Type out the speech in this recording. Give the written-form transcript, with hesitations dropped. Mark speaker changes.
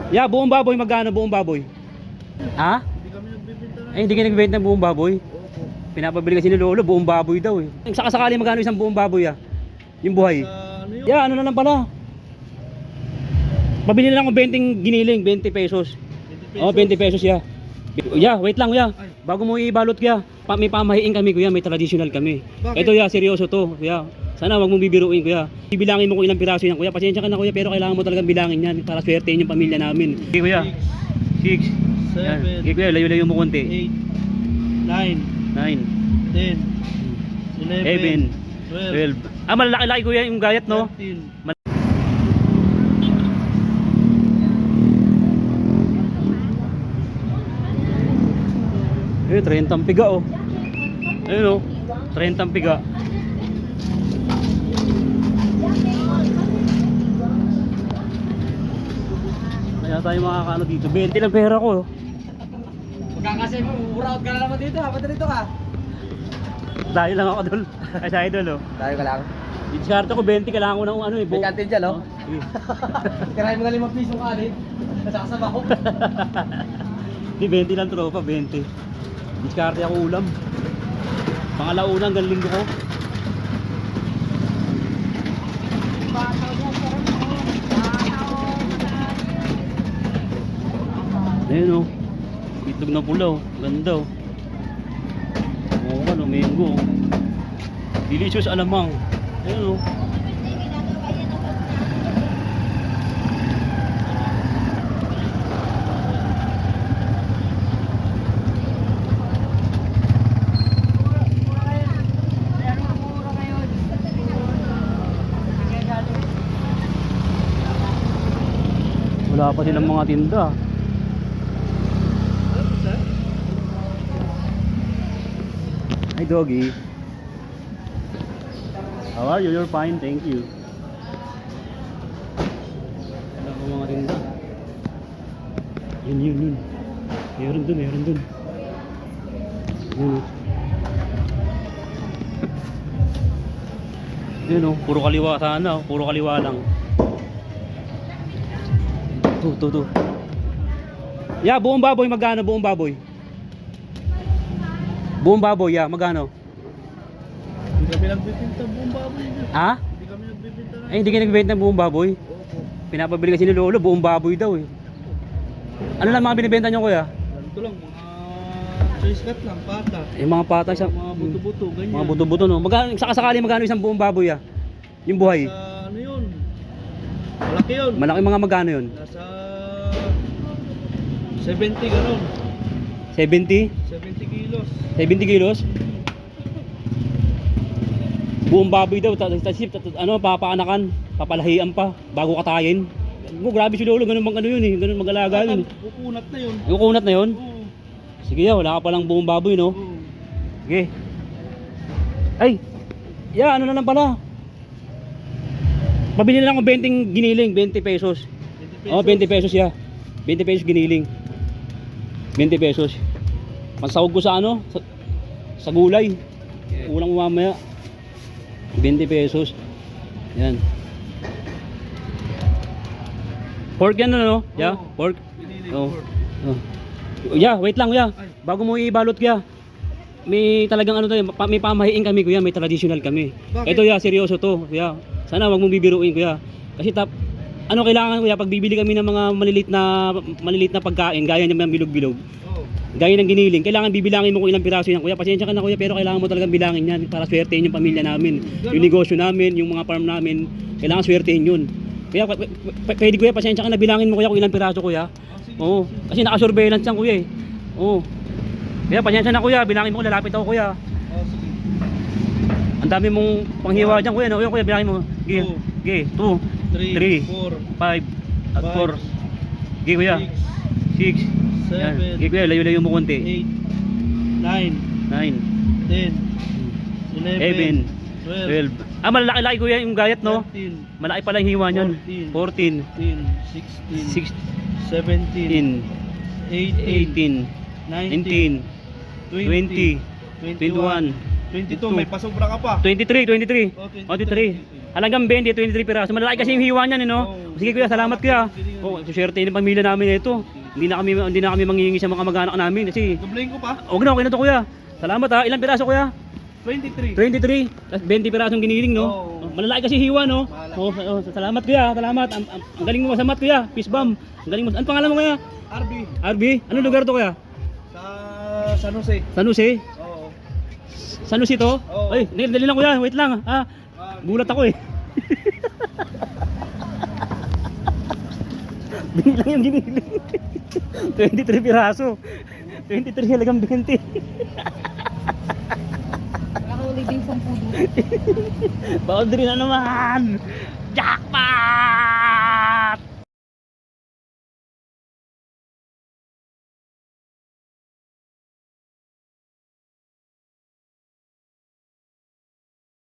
Speaker 1: Yeah, buong baboy magkano buong baboy? Ha?
Speaker 2: Hindi kami nagbibenta na.
Speaker 1: Hindi ka nagbebenta ng buong baboy.
Speaker 2: Opo.
Speaker 1: Pinapabili kasi ni Lolo buong baboy daw eh. Saka sakali magkano isang buong baboy Yung buhay.
Speaker 2: Sa ano yun?
Speaker 1: Yeah, ano na lang pala. Pabili na lang ako 20 giniling, 20 pesos.
Speaker 2: 20 pesos.
Speaker 1: Oh, 20 pesos wait lang kuya.
Speaker 2: Ay.
Speaker 1: Bago mo ibalot kuya, may pamahiin kami kuya, may traditional kami.
Speaker 2: Bakit?
Speaker 1: Ito seryoso to kuya. Sana wag mong bibiruin kuya. Bibilangin mo kung ilang piraso yan kuya. Pasensya ka na kuya, pero kailangan mo talagang bilangin yan para swertein yung pamilya namin. Okay kuya. 6,
Speaker 2: 7,
Speaker 1: okay kuya, layo-layo mo konti.
Speaker 2: 8, 9,
Speaker 1: 9,
Speaker 2: 10,
Speaker 1: 11,
Speaker 2: 11,
Speaker 1: 12. Malaki-laki kuya yung gayat no?
Speaker 2: 13.
Speaker 1: Eh, 30 ang piga oh. Ayun oh, 30 ang piga. Kaya tayo makakaano dito. 20 lang pera ko.
Speaker 2: Magkakasay mo, uraot ka na naman dito ha, ba't dito ka?
Speaker 1: Dahil lang ako dol. Ay sa idol oh.
Speaker 2: Tayo ka lang.
Speaker 1: Diskarte ko 20, kailangan ko ng ano eh.
Speaker 2: May kantin dyan, no?
Speaker 1: Sige.
Speaker 2: Kirahin mo na 5 pisong kanin. Nasakasama ko.
Speaker 1: Di 20 lang tropa, 20. Diskarte ako ulam. Pangalauna hanggang linggo ko. Ayun oh. Itlog na pula oh. Ganda oh. Oo ano, mango oh. Delicious alamang. Ayun oh. Wala pa silang mga tinda. Hi doggy. How are you? You're fine, thank you. Wala pa mga tinda. Yun. Meron dun. Yun. Yun oh, puro kaliwa sana oh. Puro kaliwa lang. To. Yeah, buong baboy magkano buong baboy? Buong baboy, magkano?
Speaker 2: Hindi kami nagbibenta buong baboy.
Speaker 1: Ha?
Speaker 2: Hindi kami nagbibenta na.
Speaker 1: Ay, hindi ka nagbebenta ng buong baboy?
Speaker 2: Opo.
Speaker 1: Pinapabili kasi ni Lolo, buong baboy daw eh. Ano lang mga binibenta nyo kuya?
Speaker 2: Ganito lang, mga choice cut lang, pata.
Speaker 1: Yung mga patay sa...
Speaker 2: Mga buto-buto, ganyan.
Speaker 1: Mga buto-buto no? Saka sakali magkano isang buong baboy Yung buhay?
Speaker 2: Sa ano yun? Malaki yun.
Speaker 1: Malaki mga magkano yun?
Speaker 2: Nasa 70 gano'n.
Speaker 1: 70?
Speaker 2: 70 kilos.
Speaker 1: 70 kilos? Buong baboy daw, papaanakan, papalahian pa, bago katayin. Grabe si Lolo, ganun bang ano yun eh, ganun mag-alaga yun.
Speaker 2: Kukunat na yun.
Speaker 1: Yung kunat na yun?
Speaker 2: Oo.
Speaker 1: Sige wala ka palang buong baboy no?
Speaker 2: Oo.
Speaker 1: Sige. Ay! Ano na lang pala. Pabili na lang ako 20 giniling, 20 pesos.
Speaker 2: 20 pesos.
Speaker 1: Oh, 20 pesos 20 pesos giniling. 20 pesos. Pansahog ko sa ano? Sa gulay. Ulang mamaya. 20 pesos. Yan. Pork yan no? Yeah,
Speaker 2: Oo.
Speaker 1: pork.
Speaker 2: Pinili
Speaker 1: Oh.
Speaker 2: pork.
Speaker 1: Oh. Wait lang kuya. Bago mo ibalot kuya. May talagang ano tayo, may pamahiin kami kuya, may traditional kami.
Speaker 2: Bakit?
Speaker 1: Ito seryoso to kuya. Sana wag mong bibiruin kuya. Kasi ano kailangan kuya pag bibili kami ng mga maliliit na pagkain, gaya ng mga bilog-bilog.
Speaker 2: Oo.
Speaker 1: Gaya ng giniling, kailangan bibilangin mo kung ilang piraso yan kuya. Pasensya ka na kuya, pero kailangan mo talagang bilangin yan para swertein yung pamilya namin. Yung negosyo namin, yung mga farm namin, kailangan swertein yun. Kaya pwede kuya, pasensya ka na bilangin mo kuya kung ilang piraso kuya.
Speaker 2: Sige.
Speaker 1: Oo, kasi naka-surveillance yan kuya eh. Oo. Kaya pasensya na kuya, bilangin mo kung lalapit ako kuya.
Speaker 2: Sige.
Speaker 1: Ang dami mong panghiwa dyan kuya, no? Kuya, bilangin mo. Sige,
Speaker 2: Two.
Speaker 1: sige, 2,
Speaker 2: 3,
Speaker 1: 5, at 4. Sige kuya, 6,
Speaker 2: 7,
Speaker 1: sige kuya, layo-layo mo konti.
Speaker 2: 8, 9,
Speaker 1: 9,
Speaker 2: 10,
Speaker 1: 11,
Speaker 2: 11,
Speaker 1: 12. Malaki-laki kuya yung gayat no?
Speaker 2: 13,
Speaker 1: Malaki pala yung hiwa niyan. 14,
Speaker 2: 15, 16,
Speaker 1: 16,
Speaker 2: 17, 18,
Speaker 1: 18, 19,
Speaker 2: 20,
Speaker 1: 21,
Speaker 2: 22, may pasobra ka pa.
Speaker 1: 23, 23.
Speaker 2: Oh,
Speaker 1: 23. Halagang 20, 23 piraso. Malalaki kasi yung hiwa niyan, no? Sige kuya, salamat kuya. Oh, swerte ng pamilya namin ito. Hindi na kami manghihingi sa mga kamag-anak namin kasi
Speaker 3: Doblehin ko pa.
Speaker 1: okay na to kuya. Salamat ha. Ilang piraso kuya?
Speaker 3: 23.
Speaker 1: 23. Tapos 20 pirasong giniling, no?
Speaker 3: Oo.
Speaker 1: Oh, malalaki kasi hiwa, no? Salamat kuya, salamat. Ang galing mo masamat kuya. Peace bomb. Ang galing mo. Ano pangalan mo kuya?
Speaker 3: RB.
Speaker 1: RB? Anong lugar to kuya?
Speaker 3: Sa San Jose.
Speaker 1: San Jose?
Speaker 3: Oo.
Speaker 1: San Jose to?
Speaker 3: Oo.
Speaker 1: Ay, dali lang kuya. Wait lang. Gulat ako eh. Binilang yung giniling. 23 piraso. 23 halagang 20.
Speaker 4: Nakahuli din 10 doon.
Speaker 1: Boundary na naman! Jackpot!